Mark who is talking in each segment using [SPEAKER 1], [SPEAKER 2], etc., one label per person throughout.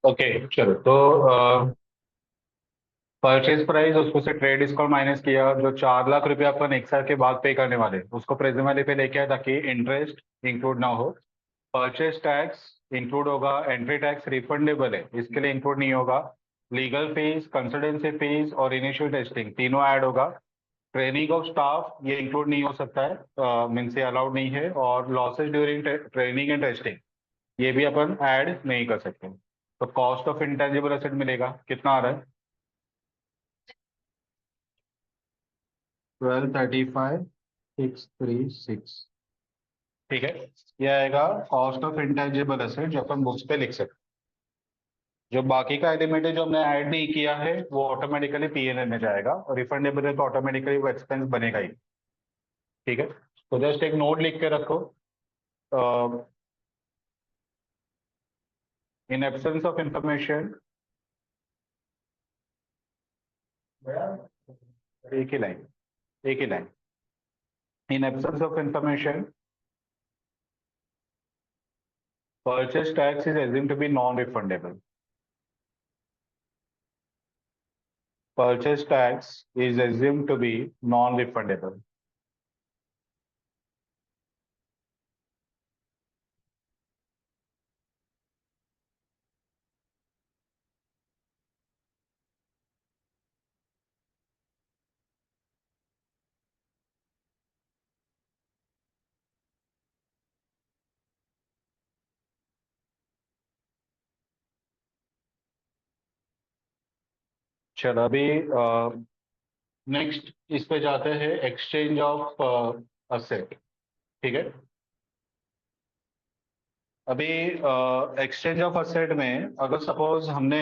[SPEAKER 1] Okay चलो तो purchase price उसको से ट्रेड डिस्काउंट माइनस किया, जो 4 लाख रुपए अपन एक साल के बाद पे करने वाले उसको प्रेजेंट वाले पे लेके आया ताकि इंटरेस्ट इंक्लूड ना हो। परचेज टैक्स इंक्लूड होगा, एंट्री टैक्स रिफंडेबल है इसके लिए इंक्लूड नहीं होगा। लीगल फीस, कंसल्टेंसी फीस और इनिशियल टेस्टिंग तीनों ऐड होगा। ट्रेनिंग ऑफ स्टाफ ये इंक्लूड नहीं हो सकता है, मीन्स ये अलाउड नहीं है। और losses during training and testing ये भी अपन ऐड नहीं कर सकते। तो कॉस्ट ऑफ इंटेंजिबल एसेट मिलेगा कितना आ रहा है? 1235,636। ठीक है, ये आएगा कॉस्ट ऑफ इंटेंजिबल एसेट जो अपन बुक्स पे लिख सकते हैं। जो बाकी का एलिमेंट है जो हमने ऐड नहीं किया है वो ऑटोमेटिकली पीएनएल में जाएगा, और रिफंडेबल है तो ऑटोमेटिकली वो एक्सपेंस बनेगा ही। ठीक है, तो जस्ट एक नोट लिख के रखो। इन एब्सेंस ऑफ इंफॉर्मेशन, एक ही लाइन, एक ही line. In absence of information, purchase tax is assumed to be non-refundable. Purchase tax is assumed to be non-refundable. चलो अभी नेक्स्ट इस पे जाते हैं, एक्सचेंज ऑफ असेट। ठीक है, अभी एक्सचेंज ऑफ असेट में अगर सपोज हमने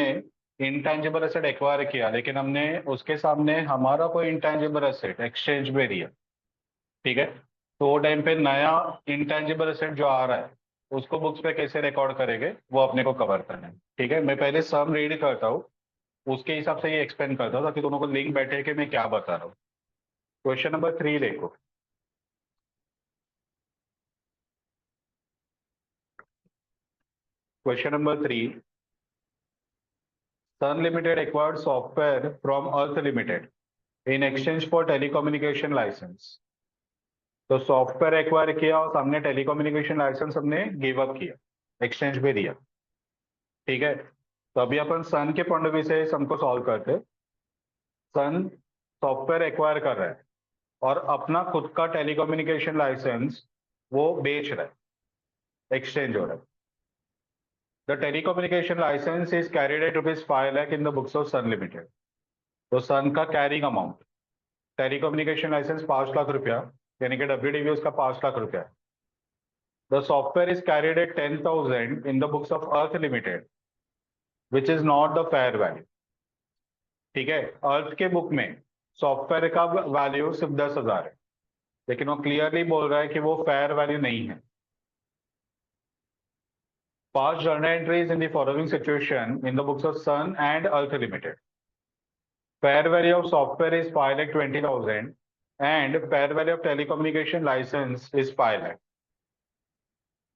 [SPEAKER 1] इंटेंजिबल एसेट एक्वायर किया लेकिन हमने उसके सामने हमारा कोई इंटेंजिबल एसेट एक्सचेंज में दिया। ठीक है, तो वो टाइम पे नया इंटेंजिबल एसेट जो आ रहा है उसको बुक्स पे कैसे रिकॉर्ड करेंगे वो अपने को कवर करना है। ठीक है, मैं पहले सम रीड करता हूँ, उसके हिसाब से ये एक्सप्लेन करता हूँ ताकि दोनों को लिंक बैठे कि मैं क्या बता रहा हूँ। क्वेश्चन नंबर 3 देखो। Question number 3, Sun Limited acquired software from Earth Limited in exchange for telecommunication licence. तो सॉफ्टवेयर एक्वायर किया और सामने टेलीकम्युनिकेशन लाइसेंस हमने गिव अप किया, एक्सचेंज पे दिया। ठीक है, तो अभी अपन सन के पॉइंट ऑफ व्यू से सम को सॉल्व करते हैं। सन सॉफ्टवेयर एक्वायर कर रहा है और अपना खुद का टेलीकम्युनिकेशन लाइसेंस वो बेच रहा है, एक्सचेंज हो रहा है। The telecommunication licence is carried at ₹5 lakh in the books of Sun Limited. तो सन का carrying amount, telecommunication licence 5 lakh रुपया, यानी कि डब्ल्यूडीवी उसका 5 लाख रुपया। The software is carried at 10,000 in the books of Earth Limited which is not the fair value. ठीक है, अर्थ के बुक में सॉफ्टवेयर का वैल्यू सिर्फ 10,000 है, लेकिन वो क्लियरली बोल रहा है कि वो फेयर वैल्यू नहीं है। Past journal entries in the following situation in the books of Sun and Earth Limited. Fair value of software is 5,20,000 and fair value of telecommunication license is 5 lakh.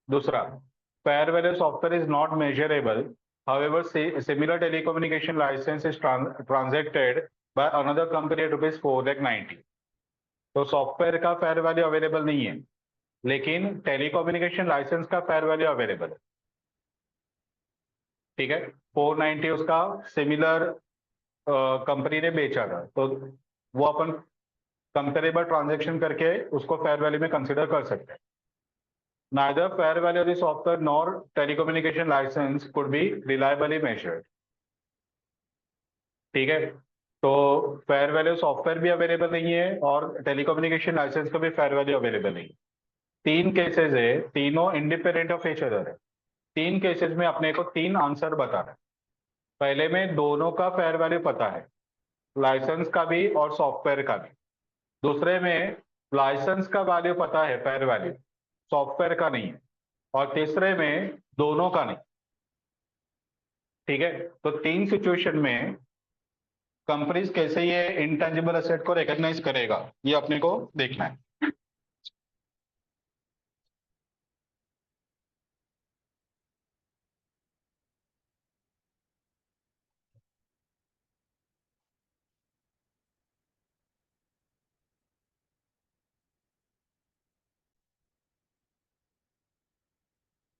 [SPEAKER 1] दूसरा, fair value of software is not measurable. However, similar telecommunication license is transacted by another company at rupees 4,90,000. तो software का fair value available नहीं है, लेकिन telecommunication licence का fair value available है। ठीक है, 490 उसका सिमिलर कंपनी ने बेचा था, तो वो अपन कंपेरेबल ट्रांजेक्शन करके उसको फेयर वैल्यू में कंसिडर कर सकते हैं। Neither fair value of the software nor telecommunication licence could be reliably measured. ठीक है, तो फेयर वैल्यू सॉफ्टवेयर भी अवेलेबल नहीं है और टेलीकम्युनिकेशन लाइसेंस का भी फेयर वैल्यू अवेलेबल नहीं है। तीन केसेस है, तीनों इंडिपेंडेंट ऑफ ईच अदर है। तीन केसेस में अपने को तीन आंसर बताना है। पहले में दोनों का फेयर वैल्यू पता है, लाइसेंस का भी और सॉफ्टवेयर का भी। दूसरे में लाइसेंस का वैल्यू पता है, फेयर वैल्यू, सॉफ्टवेयर का नहीं है। और तीसरे में दोनों का नहीं। ठीक है, तो तीन सिचुएशन में कंपनीज कैसे ये इंटेंजिबल एसेट को रिकॉग्नाइज करेगा ये अपने को देखना है।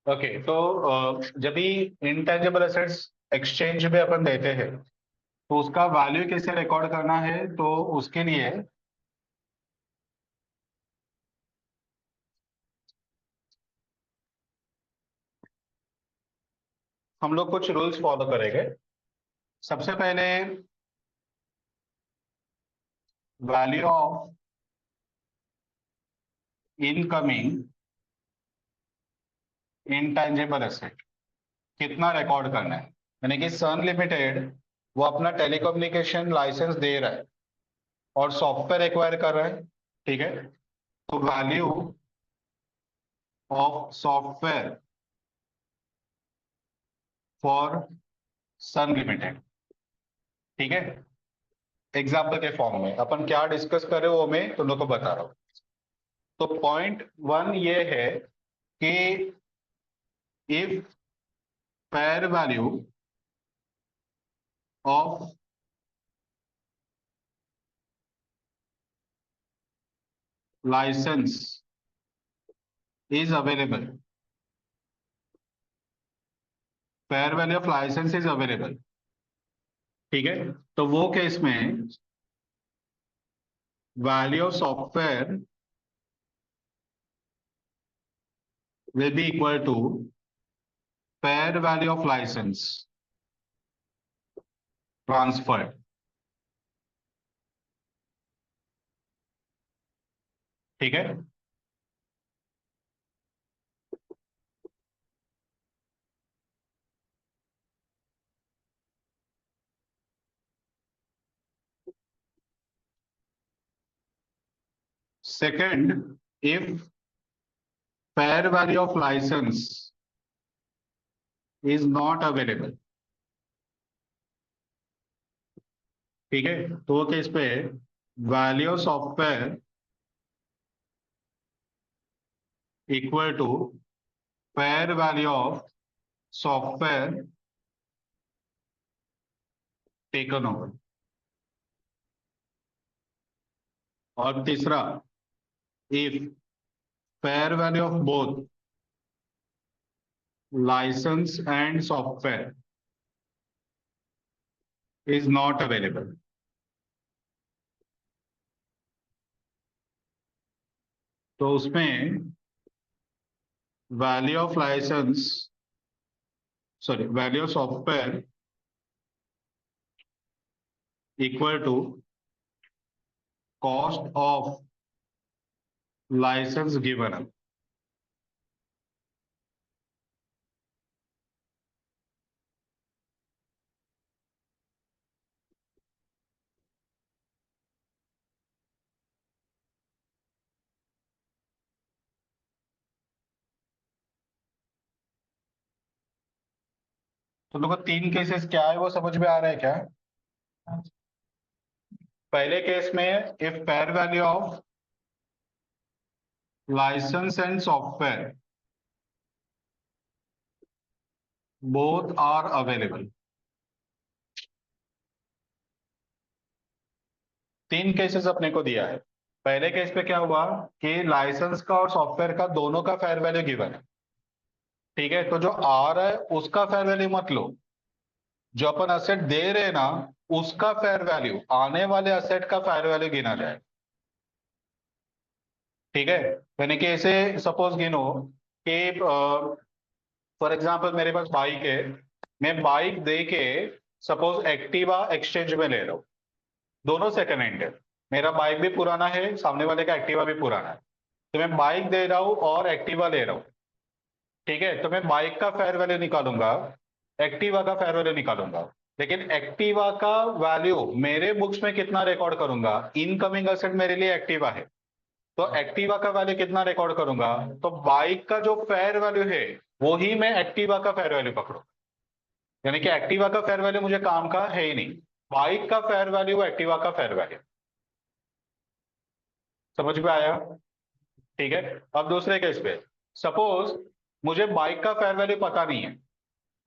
[SPEAKER 1] ओके, तो जब भी इंटेंजिबल एसेट्स एक्सचेंज में अपन देते हैं तो उसका वैल्यू कैसे रिकॉर्ड करना है, तो उसके लिए हम लोग कुछ रूल्स फॉलो करेंगे। सबसे पहले value of incoming intangible asset कितना रिकॉर्ड करना है, यानी कि सन लिमिटेड वो अपना टेलीकम्युनिकेशन लाइसेंस दे रहा है और सॉफ्टवेयर एक्वायर कर रहा है, ठीक है। तो value of software for Sun Limited, ठीक है। एग्जाम्पल के फॉर्म में अपन क्या डिस्कस कर रहे हो वो मैं तुम लोग को बता रहा हूँ। तो पॉइंट वन ये है कि if fair value of licence is available, fair value of licence is available, ठीक है। तो वो केस में value of software will be equal to fair value of license transferred, ठीक है। Second, if fair value of license is not available, ठीक है, तो वो केस पे value of software equal to fair value of software taken over. और तीसरा, if fair value of both licence and software is not available, तो उसमें value of licence, sorry, value of software equal to cost of licence given up. तो लोगों तीन cases क्या है वो समझ में आ रहा है क्या? पहले केस में if fair value of licence and software both are available, तीन केसेस अपने को दिया है। पहले केस पे क्या हुआ कि लाइसेंस का और सॉफ्टवेयर का दोनों का फेयर वैल्यू गिवन है, ठीक है। तो जो आ रहा है उसका फेयर वैल्यू मत लो, जो अपन असेट दे रहे हैं ना उसका फेयर वैल्यू, आने वाले असेट का फेयर वैल्यू गिना जाए, ठीक है। यानी कि ऐसे सपोज गिनो कि फॉर एग्जाम्पल मेरे पास बाइक है, मैं बाइक दे के सपोज एक्टिवा एक्सचेंज में ले रहा हूँ, दोनों सेकंड हैंड है, मेरा बाइक भी पुराना है, सामने वाले का एक्टिवा भी पुराना है, तो मैं बाइक दे रहा हूँ और एक्टिवा ले रहा हूँ, ठीक है। तो मैं बाइक का फेयर वैल्यू निकालूंगा, एक्टिवा का फेयर वैल्यू निकालूंगा, लेकिन एक्टिवा का वैल्यू मेरे बुक्स में कितना रिकॉर्ड करूंगा, इनकमिंग एसेट मेरे लिए एक्टिवा है, तो एक्टिवा का वैल्यू कितना रिकॉर्ड करूंगा, तो बाइक का जो फेयर वैल्यू है वो ही मैं एक्टिवा का फेयर वैल्यू पकड़ू, यानी कि एक्टिवा का फेयर वैल्यू मुझे काम का है ही नहीं, बाइक का फेयर वैल्यू एक्टिवा का फेयर वैल्यू। समझ में आया? ठीक है। अब दूसरे केस पे सपोज मुझे बाइक का फेयर वैल्यू पता नहीं है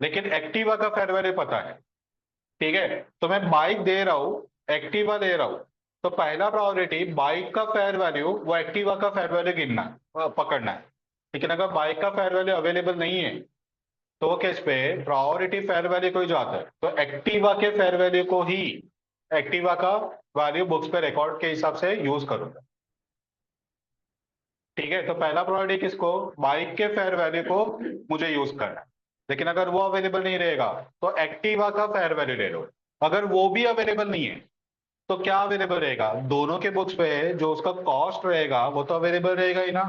[SPEAKER 1] लेकिन एक्टिवा का फेयर वैल्यू पता है, ठीक है। तो मैं बाइक दे रहा हूं, एक्टिवा ले रहा हूं, तो पहला प्रायोरिटी बाइक का फेयर वैल्यू वो एक्टिवा का फेयर वैल्यू गिनना पकड़ना है, लेकिन अगर बाइक का फेयर वैल्यू अवेलेबल नहीं है तो वो केस पे प्रायोरिटी फेयर वैल्यू को ही जाता है, तो एक्टिवा के फेयर वैल्यू को ही, एक्टिवा का वैल्यू बुक्स पे रिकॉर्ड के हिसाब से यूज करूंगा। ठीक है, तो पहला प्रायोरिटी किसको, बाइक के फेयर वैल्यू को मुझे यूज करना है। लेकिन अगर वो अवेलेबल नहीं रहेगा तो एक्टिवा का फेयर वैल्यू ले लो। अगर वो भी अवेलेबल नहीं है तो क्या अवेलेबल रहेगा, दोनों के बुक्स पे जो उसका कॉस्ट रहेगा वो तो अवेलेबल रहेगा ही ना।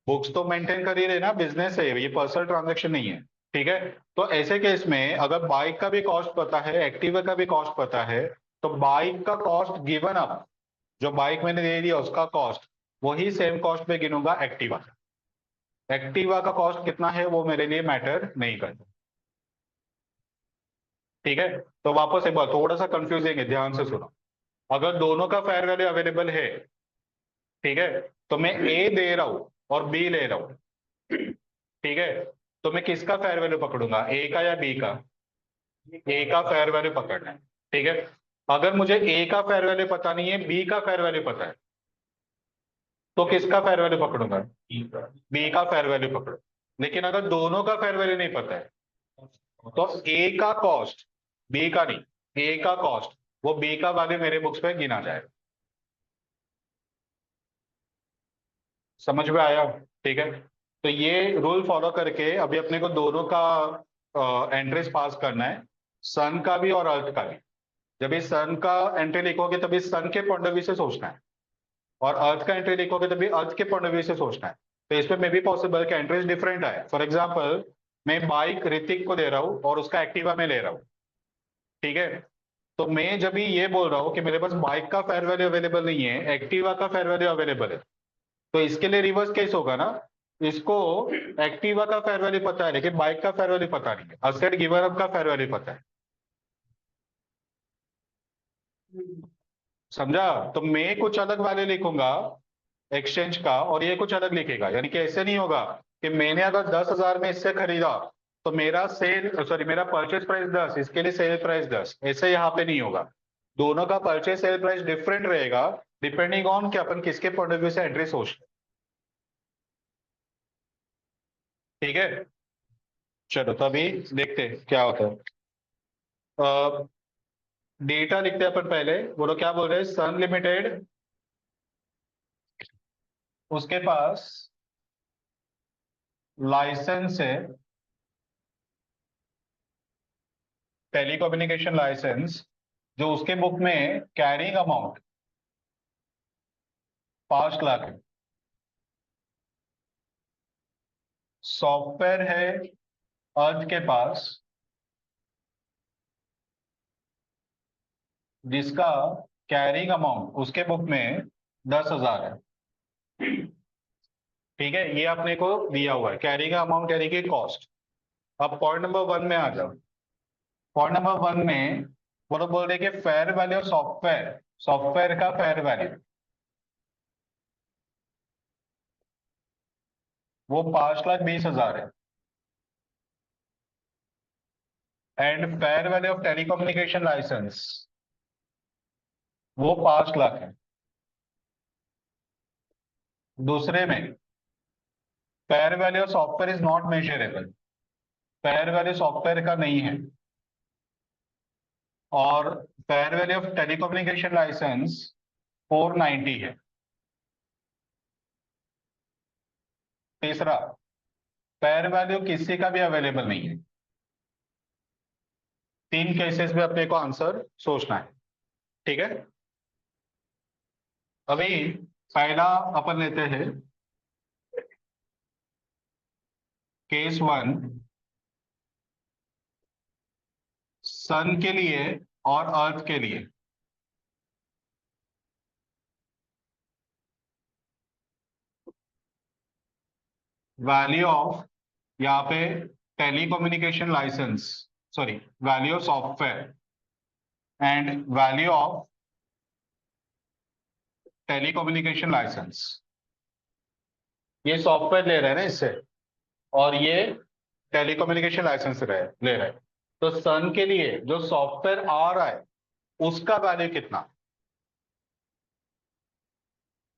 [SPEAKER 1] बुक्स तो मेंटेन कर ही रहे ना, बिजनेस है ये, पर्सनल ट्रांजेक्शन नहीं है। ठीक है, तो ऐसे केस में अगर बाइक का भी कॉस्ट पता है, एक्टिवा का भी कॉस्ट पता है, तो बाइक का कॉस्ट गिवन अप, जो बाइक मैंने दे दिया उसका कॉस्ट, वही सेम कॉस्ट में गिनूंगा एक्टिवा। एक्टिवा का कॉस्ट कितना है वो मेरे लिए मैटर नहीं करता। ठीक है, तो वापस एक बार, थोड़ा सा कंफ्यूजिंग है, ध्यान से सुनो। अगर दोनों का फेयर वैल्यू अवेलेबल है, ठीक है, तो मैं ए दे रहा हूं और बी ले रहा हूं। ठीक है, तो मैं किसका फेयर वैल्यू पकड़ूंगा, ए का या बी का? ए का फेयर वैल्यू पकड़ना है। ठीक है, अगर मुझे ए का फेयर वैल्यू पता नहीं है, बी का फेयर वैल्यू पता है, तो किसका फेयर वैल्यू पकड़ूंगा, बी का फेयर वैल्यू पकड़ो। लेकिन अगर दोनों का फेयर वैल्यू नहीं पता है तो ए का कॉस्ट, बी का नहीं, ए का कॉस्ट, वो बी का वैल्यू मेरे बुक्स पे गिना जाएगा। समझ में आया? ठीक है, तो ये रूल फॉलो करके अभी अपने को दोनों का एंट्रीज पास करना है, सन का भी और अर्थ का भी। जब इस सन का एंट्री लिखोगे तभी सन के पॉइंट ऑफ व्यू से सोचना है, और अर्थ का एंट्री लिखोगे तभी अर्थ के पॉइंट ऑफ व्यू से सोचना है। तो इसमें मे भी पॉसिबल कि एंट्रीज डिफरेंट आए। फॉर एग्जाम्पल, मैं बाइक ऋतिक को दे रहा हूँ और उसका एक्टिवा में ले रहा हूँ। ठीक है, तो मैं जब भी ये बोल रहा हूँ कि मेरे पास बाइक का फेयर वैल्यू अवेलेबल नहीं है, एक्टिवा का फेयर वैल्यू अवेलेबल है, तो इसके लिए रिवर्स केस होगा ना। इसको एक्टिवा का फेयर वैल्यू पता है लेकिन बाइक का फेयर वैल्यू पता नहीं है, असेट गिवन अप का फेयर वैल्यू पता है। समझा? तो मैं कुछ अलग वैल्यू लिखूंगा एक्सचेंज का और ये कुछ अलग लिखेगा, यानी कि ऐसे नहीं होगा कि मैंने अगर 10,000 में इससे खरीदा तो मेरा सेल, सॉरी, मेरा परचेज प्राइस 10, इसके लिए सेल प्राइस 10, ऐसे यहाँ पे नहीं होगा। दोनों का परचेज सेल प्राइस डिफरेंट रहेगा, डिपेंडिंग ऑन कि अपन किसके पॉइंट ऑफ व्यू से एंट्री सोच रहे हैं। ठीक है, चलो तो अभी देखते हैं क्या होता है। डेटा लिखते हैं अपन पहले, वो लोग क्या बोल रहे हैं, सन लिमिटेड, उसके पास लाइसेंस है, टेलीकम्युनिकेशन लाइसेंस, जो उसके बुक में कैरिंग अमाउंट 5 लाख है। सॉफ्टवेयर है अर्थ के पास जिसका कैरिंग अमाउंट उसके बुक में 10,000 है। ठीक है, ये अपने को दिया हुआ है कैरिंग अमाउंट यानी कि कॉस्ट। अब पॉइंट नंबर 1 में आ जाओ। पॉइंट नंबर 1 में वो लोग बोल रहे हैं कि fair value of software, software का फेयर वैल्यू वो 5,20,000 है। And fair value of telecommunication licence वो 5 लाख है। दूसरे में fair value of software is not measurable, fair value software का नहीं है। और fair value of telecommunication licence 490 है। तीसरा, फेयर वैल्यू किसी का भी अवेलेबल नहीं है। तीन केसेस में अपने को आंसर सोचना है। ठीक है, अभी पहला अपन लेते हैं केस 1, सन के लिए और अर्थ के लिए। वैल्यू ऑफ, यहाँ पे telecommunication licence, sorry, value of software and value of telecommunication licence. ये सॉफ्टवेयर ले रहे हैं ना इससे, और ये टेलीकम्युनिकेशन लाइसेंस ले रहे हैं। तो सन के लिए जो सॉफ्टवेयर आ रहा है उसका वैल्यू कितना,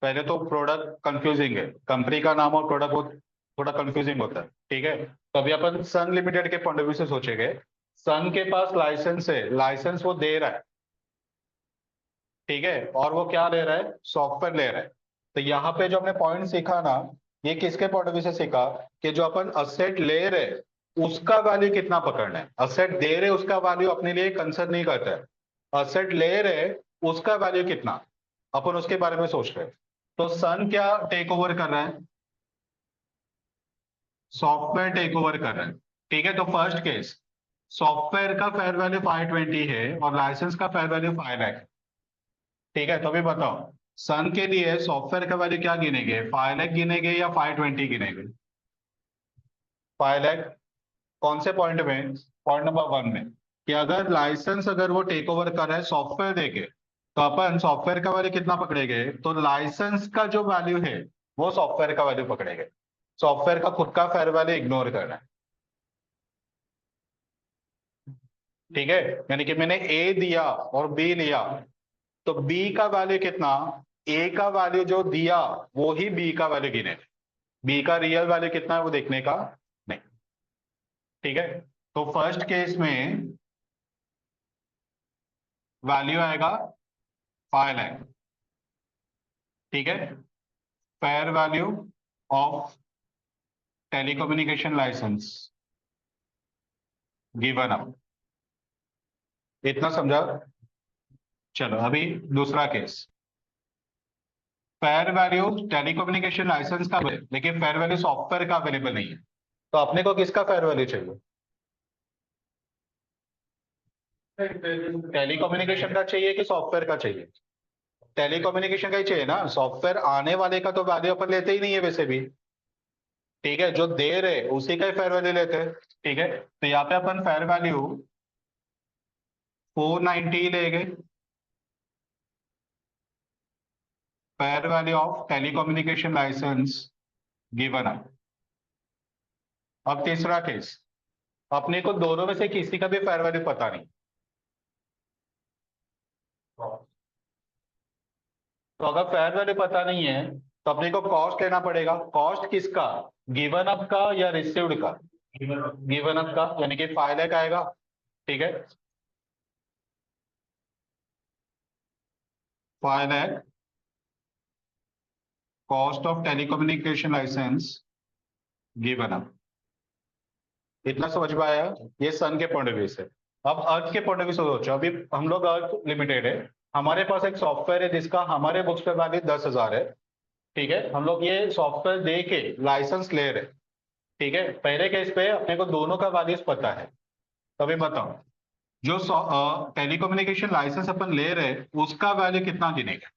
[SPEAKER 1] पहले तो प्रोडक्ट कंफ्यूजिंग है, कंपनी का नाम और प्रोडक्ट थोड़ा कंफ्यूजिंग होता है, ठीक है। तो अभी अपन सन लिमिटेड के पॉइंट ऑफ व्यू से सोचेंगे। सन के पास लाइसेंस है, लाइसेंस वो दे रहा है, ठीक है, और वो क्या ले रहा है, सॉफ्टवेयर ले रहा है। तो यहाँ पे जो हमने पॉइंट सीखा ना, ये किसके पॉइंट ऑफ व्यू से सीखा, कि जो अपन असेट ले रहे उसका वैल्यू कितना पकड़ना है। असेट दे रहे उसका वैल्यू अपने लिए कंसर्न नहीं करता है, असेट ले रहे उसका वैल्यू कितना, अपन उसके बारे में सोच रहे हैं। तो सन क्या टेक ओवर कर रहा है, सॉफ्टवेयर टेक ओवर कर रहा है, ठीक है। तो फर्स्ट केस, सॉफ्टवेयर का फेयर वैल्यू 520 है और लाइसेंस का फेयर वैल्यू 5 लाख, ठीक है। तो अभी बताओ, सन के लिए सॉफ्टवेयर का वैल्यू क्या गिनेंगे, 5 लाख गिनेंगे या 520 गिनेंगे। 5 लाख। कौन से पॉइंट में, पॉइंट नंबर 1 में, कि अगर लाइसेंस अगर वो टेक ओवर कर रहा है सॉफ्टवेयर देके, तो अपन सॉफ्टवेयर का वैल्यू कितना पकड़ेंगे, तो लाइसेंस का जो वैल्यू है वो सॉफ्टवेयर का वैल्यू पकड़ेंगे। सॉफ्टवेयर का खुद का फेयर वैल्यू इग्नोर करना है, ठीक है। यानी कि मैंने ए दिया और बी लिया, तो बी का वैल्यू कितना, ए का वैल्यू जो दिया वो ही बी का वैल्यू गिने, बी का रियल वैल्यू कितना है वो देखने का नहीं, ठीक है। तो फर्स्ट केस में वैल्यू आएगा 5 लाख, ठीक है। Fair value of telecommunication licence given up, इतना समझा। चलो अभी दूसरा case, fair value telecommunication licence का है, लेकिन फेयर वैल्यू सॉफ्टवेयर का अवेलेबल नहीं है। तो अपने को किसका फेयर वैल्यू चाहिए, टेलीकम्युनिकेशन का चाहिए कि सॉफ्टवेयर का चाहिए। टेलीकम्युनिकेशन का ही चाहिए ना, सॉफ्टवेयर आने वाले का तो वैल्यू अपन लेते ही नहीं है वैसे भी, ठीक है। जो दे रहे उसी का ही फेयर वैल्यू लेते हैं, ठीक है। तो यहाँ पे अपन फेयर वैल्यू 490 लेंगे, fair value of telecommunication licence given up. अब तीसरा केस, अपने को दोनों में से किसी का भी फेयर वैल्यू पता नहीं, तो अगर फेयर वैल्यू पता नहीं है तो अपने को कॉस्ट लेना पड़ेगा। कॉस्ट किसका, गिवन अप का या रिसीव्ड का, गिवन अप का, यानी कि 5 लाख आएगा, ठीक है। 5 lakh cost of telecommunication licence given up, इतना समझ में आया। ये सन के पॉइंट ऑफ व्यू से। अब अर्थ के पॉइंट ऑफ व्यू से सोचो, अभी हम लोग अर्थ लिमिटेड है, हमारे पास एक सॉफ्टवेयर है जिसका हमारे बुक्स पे वैल्यू 10,000 है, ठीक है। हम लोग ये सॉफ्टवेयर दे के लाइसेंस ले रहे, ठीक है। पहले केस पे अपने को दोनों का वैल्यूज पता है। तो अभी बताओ, जो टेलीकम्युनिकेशन लाइसेंस अपन ले रहे उसका वैल्यू कितना गिनेगा,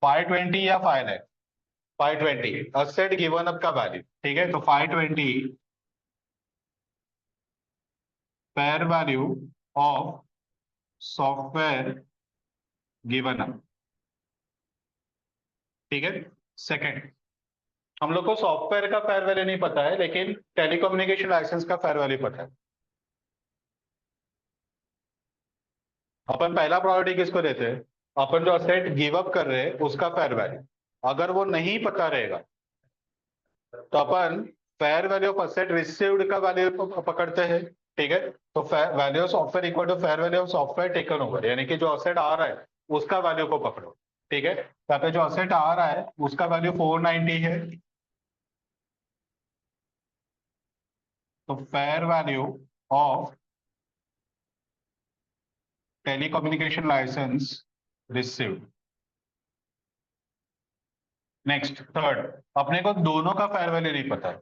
[SPEAKER 1] 520 या 5 लाख, 520 असेट गिवन अप का वैल्यू, ठीक है। तो 520 fair value of software given up, ठीक है। सेकंड, हम लोग को सॉफ्टवेयर का फेयर वैल्यू नहीं पता है, लेकिन टेलीकम्युनिकेशन लाइसेंस का फेयर वैल्यू पता है। अपन पहला प्रायोरिटी किसको देते हैं, अपन जो असेट गिव अप कर रहे हैं उसका फेयर वैल्यू। अगर वो नहीं पता रहेगा तो अपन fair value of asset received का वैल्यू पकड़ते हैं, ठीक है। तो value of software equal to fair value of software taken over, यानी कि जो असेट आ रहा है उसका वैल्यू को पकड़ो, ठीक है। यहाँ पे जो असेट आ रहा है उसका वैल्यू 490 है, तो fair value of telecommunication licence received. Next third, अपने को दोनों का फेयर वैल्यू नहीं पता है,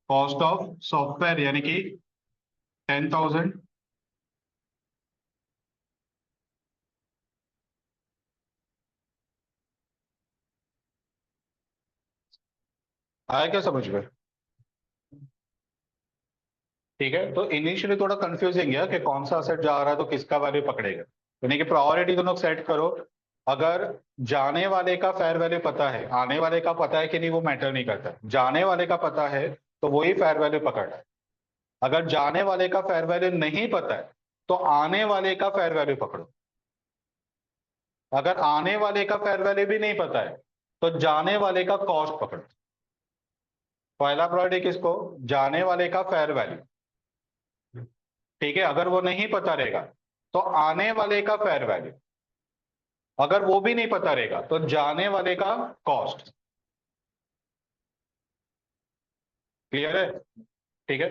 [SPEAKER 1] कॉस्ट ऑफ सॉफ्टवेयर यानी कि 10,000, आया क्या समझ में, ठीक है। तो इनिशियली थोड़ा कंफ्यूजिंग है कि कौन सा असेट जा रहा है तो किसका वैल्यू पकड़ेगा, यानी कि प्रायोरिटी दोनों सेट करो। अगर जाने वाले का फेयर वैल्यू पता है, आने वाले का पता है कि नहीं वो मैटर नहीं करता, जाने वाले का पता है तो वही फेयर वैल्यू पकड़ रहा है। अगर जाने वाले का फेयर वैल्यू नहीं पता है तो आने वाले का फेयर वैल्यू पकड़ो, अगर आने वाले का फेयर वैल्यू भी नहीं पता है तो जाने वाले का कॉस्ट पकड़। पहला प्रायोरिटी किसको? जाने वाले का फेयर वैल्यू। ठीक है, अगर वो नहीं पता रहेगा तो आने वाले का फेयर वैल्यू। अगर वो भी नहीं पता रहेगा तो जाने वाले का कॉस्ट। क्लियर है? ठीक है।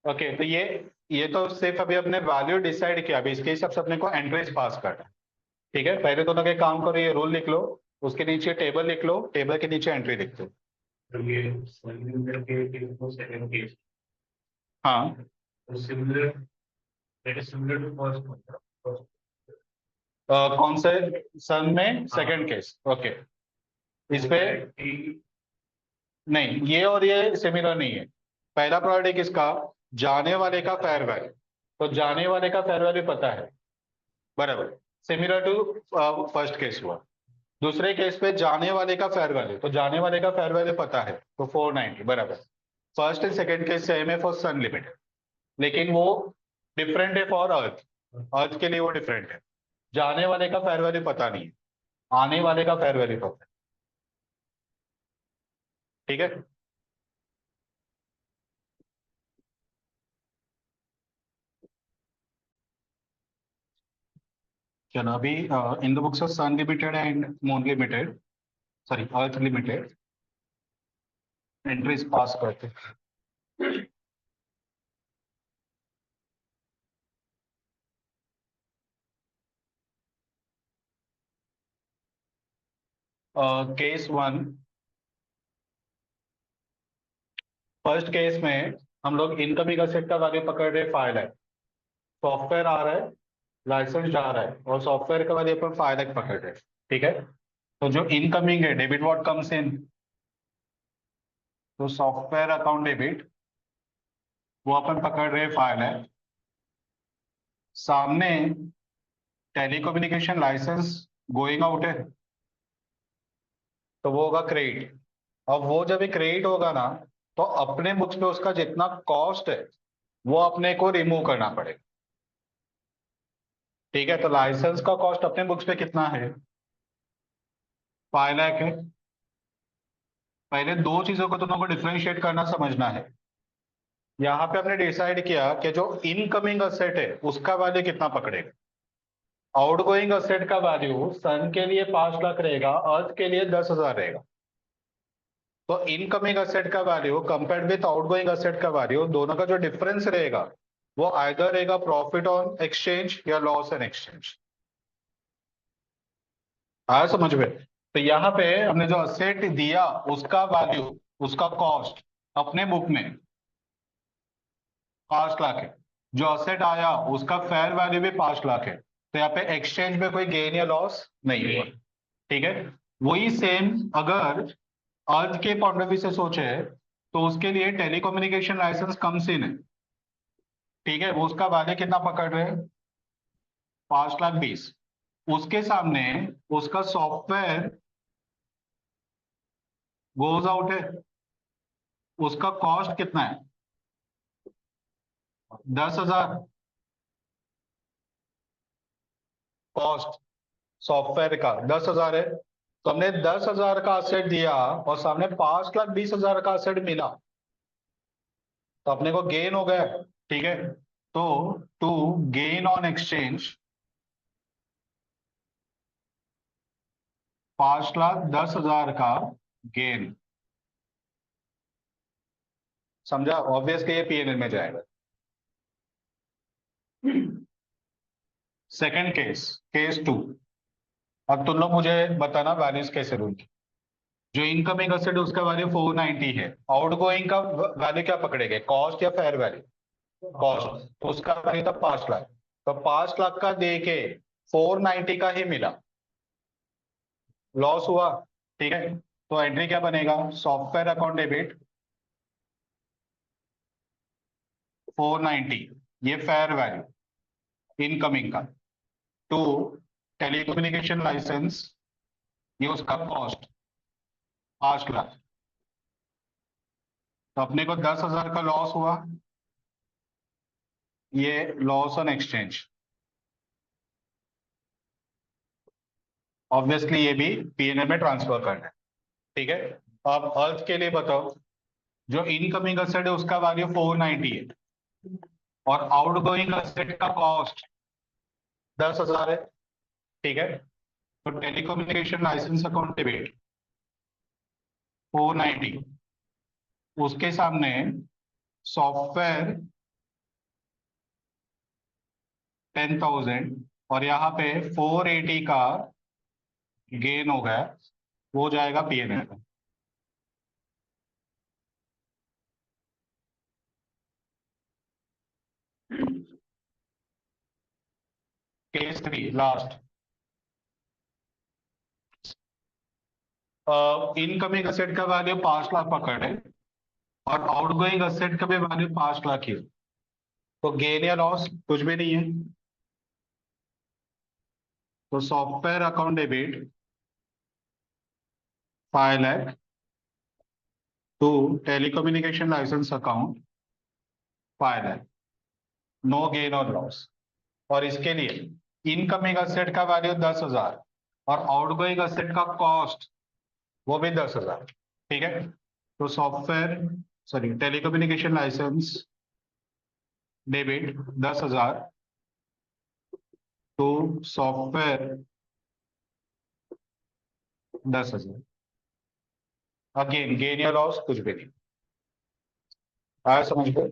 [SPEAKER 1] ओके, तो ये तो सिर्फ अभी अपने वैल्यू डिसाइड किया, अभी इसके हिसाब से अपने को एंट्रीज पास करना है। ठीक है, पहले दोनों के काम करो, ये रूल लिख लो, उसके नीचे टेबल लिख लो, टेबल के नीचे एंट्री लिख दो।
[SPEAKER 2] ये सिमिलर के वो सेकंड केस
[SPEAKER 1] हाँ,
[SPEAKER 2] तो similar that is similar to first
[SPEAKER 1] कौन से सन में? Second case. ओके, इस पे नहीं, ये और ये सिमिलर नहीं है। पहला प्रायोरिटी किसका? जाने वाले का फेयर वैल्यू। तो जाने वाले का फेयर वैल्यू पता है, बराबर, सिमिलर टू फर्स्ट केस हुआ। दूसरे केस पे जाने वाले का फेयर वैल्यू, तो जाने वाले का फेयर वैल्यू पता है, तो 490, बराबर। First and second case same है फॉर सन लिमिट, लेकिन वो डिफरेंट है फॉर अर्थ। अर्थ के लिए वो डिफरेंट है। जाने वाले का फेयर वैल्यू पता नहीं है, आने वाले का फेयर वैल्यू पता है। ठीक है। चलो अभी in the books of Sun Limited and Moon Limited, sorry Earth Limited, entries pass करते हैं। केस वन, फर्स्ट केस में हम लोग इनकमिंग असेट का वैल्यू पकड़ रहे 5 लाख। सॉफ्टवेयर आ रहा है, लाइसेंस जा रहा है, और सॉफ्टवेयर का वैल्यू अपन 5 लाख पकड़ रहे हैं। ठीक है, तो जो इनकमिंग है, डेबिट व्हाट कम्स इन, तो सॉफ्टवेयर अकाउंट डेबिट वो अपन पकड़ रहे हैं 5 लाख। सामने टेलीकम्युनिकेशन लाइसेंस गोइंग आउट है, तो वो होगा क्रेडिट। अब वो जब एक क्रेडिट होगा ना, तो अपने बुक्स पे उसका जितना कॉस्ट है वो अपने को रिमूव करना पड़ेगा। ठीक है, तो लाइसेंस का कॉस्ट अपने बुक्स पे कितना है? 5 लाख है। पहले दो चीजों को तुमको डिफरेंशिएट करना समझना है। यहाँ पे हमने डिसाइड किया कि जो इनकमिंग असेट है उसका वैल्यू कितना पकड़ेगा। आउटगोइंग असेट का वैल्यू सन के लिए 5 लाख रहेगा, अर्थ के लिए 10,000 रहेगा। तो इनकमिंग असेट का value compared with outgoing asset का वैल्यू, दोनों का जो डिफरेंस रहेगा वो आइदर रहेगा प्रॉफिट ऑन एक्सचेंज या लॉस ऑन एक्सचेंज। आया समझ में? तो यहाँ पे हमने जो असेट दिया उसका वैल्यू, उसका कॉस्ट अपने बुक में 5 लाख है। जो असेट आया उसका फेयर वैल्यू भी 5 लाख है। तो यहाँ पे एक्सचेंज में कोई गेन या लॉस नहीं हुआ। ठीक है, वही सेम अगर अर्थ के पॉइंट ऑफ व्यू से सोचे तो उसके लिए टेलीकम्युनिकेशन लाइसेंस कम्स इन है। ठीक है, वो उसका वैल्यू कितना पकड़ रहे हैं? 5,20,000। उसके सामने उसका सॉफ्टवेयर गोज आउट है, उसका कॉस्ट कितना है? 10,000 कॉस्ट सॉफ्टवेयर का 10,000 है। तो हमने 10,000 का असेट दिया और सामने 5,20,000 का असेट मिला, तो अपने को गेन हो गया। ठीक है, तो टू गेन ऑन एक्सचेंज 5,10,000 का गेन। समझा? ऑब्वियस कि ये पीएनएल में जाएगा। Second case, case two. अब तुम लोग मुझे बताना वैल्यूज कैसे रूल। जो इनकमिंग असेट है उसका वैल्यू 490 है, आउटगोइंग का वैल्यू क्या पकड़ेगा, कॉस्ट या फेयर वैल्यू? कॉस्ट। तो उसका वैल्यू था 5 लाख। तो 5 लाख का दे के 490 का ही मिला, लॉस हुआ। ठीक है, तो एंट्री क्या बनेगा? सॉफ्टवेयर अकाउंट डेबिट 490, ये फेयर वैल्यू इनकमिंग का। टू टेलीकम्युनिकेशन लाइसेंस, ये उसका कॉस्ट 5 लाख। तो अपने को 10,000 का लॉस हुआ, ये लॉस ऑन एक्सचेंज। ऑब्वियसली ये भी पीएनएल में ट्रांसफर करना है, ठीक है। अब अर्थ के लिए बताओ, जो इनकमिंग असेट है उसका वैल्यू 490 है और आउटगोइंग असेट का कॉस्ट 10,000 है, ठीक है। तो टेलीकम्युनिकेशन लाइसेंस अकाउंट डेबिट 490, उसके सामने सॉफ्टवेयर 10,000 और यहाँ पे 480 का गेन हो गया, वो जाएगा पीएनएल में। केस 3 लास्ट, इनकमिंग असेट का वैल्यू 5 लाख पकड़े और आउटगोइंग असेट का भी वैल्यू 5 लाख ही है। तो गेन या लॉस कुछ भी नहीं है। तो software account debit 5 lakh to telecommunication licence account 5 lakh, no gain और लॉस। और इसके लिए इनकमिंग असेट का वैल्यू 10,000 और आउटगोइंग असेट का कॉस्ट वो भी 10,000, ठीक है। तो software sorry telecommunication licence debit 10,000 to software 10,000, again gain या लॉस कुछ भी नहीं आया समझ में।